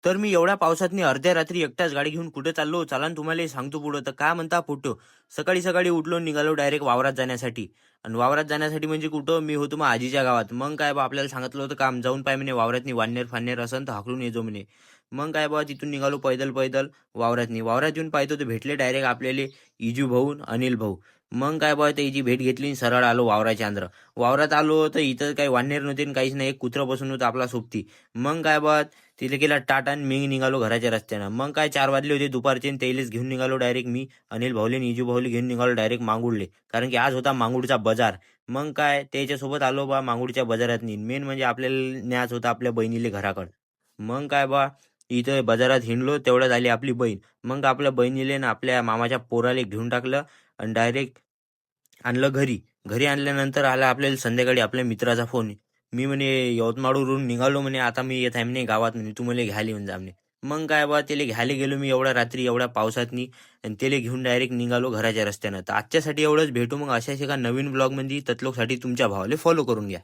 तर मी एवढ्या पावसातनी अर्ध्या रात्री एकटाच गाडी घेऊन कुठे चाललो चला न तुम्हाला सांगतो पुढं. तर काय म्हणता फोटो. सकाळी सकाळी उठलो निघालो डायरेक्ट वावरात जाण्यासाठी. आणि वावरात जाण्यासाठी म्हणजे कुठं मी होतो मग आजीच्या गावात. मग काय बा आपल्याला सांगितलं होतं काम जाऊन पाय म्हणे वावरातनी वाननेर फान्नेर असन तर हाकलून येजो म्हणे. मग काय बा तिथून निघालो पैदल पैदल वावरातनी. वावरात येऊन पाहतो तर भेटले डायरेक्ट आपल्याला इजू भाऊ न अनिल भाऊ. मग काय बा त्याची भेट घेतली आणि सरळ आलो वावराच्या अंदर. वावरात आलो तर इथं काही वाननेर नव्हते आणि काहीच नाही, एक कुत्रं बसून होतं आपला सोबती. मग काय बा तिला केला टाटा आणि मी निघालो घराच्या रस्त्यानं. मग काय 4 वाजले होते दुपारचे आणि त्याइलेच घेऊन निघालो डायरेक्ट मी अनिल भाऊले आणि इजू भाऊले घेऊन निघालो डायरेक्ट मांगुडले. कारण की आज होता मांगुडचा बाजार. मग काय त्याच्यासोबत आलो बा मांगुडच्या बाजारात. मेन म्हणजे आपल्याला न्यायच होता आपल्या बहिणीले घराकडं. मग काय बा इथं बाजारात हिंडलो तेवढ्यात आली आपली बहीण. मग आपल्या बहिणीले ना आपल्या मामाच्या पोराले घेऊन टाकलं आणि डायरेक्ट आणलं घरी. घरी आणल्यानंतर आला आपल्याला संध्याकाळी आपल्या मित्राचा फोन. मी म्हणे यवतमाळवरून निघालो म्हणे, आता मी येत आहे म्हणे गावात म्हणे, तू मला घ्यायला येऊन जा म्हणे. मग काय बा त्याला घ्यायला गेलो मी एवढ्या रात्री एवढ्या पावसातनी. आणि त्याला घेऊन डायरेक्ट निघालो घराच्या रस्त्यानं. तर आजच्यासाठी एवढंच. भेटू मग अशाच एका नवीन ब्लॉगमध्ये. ततलोकसाठी तुमच्या भावाला फॉलो करून घ्या.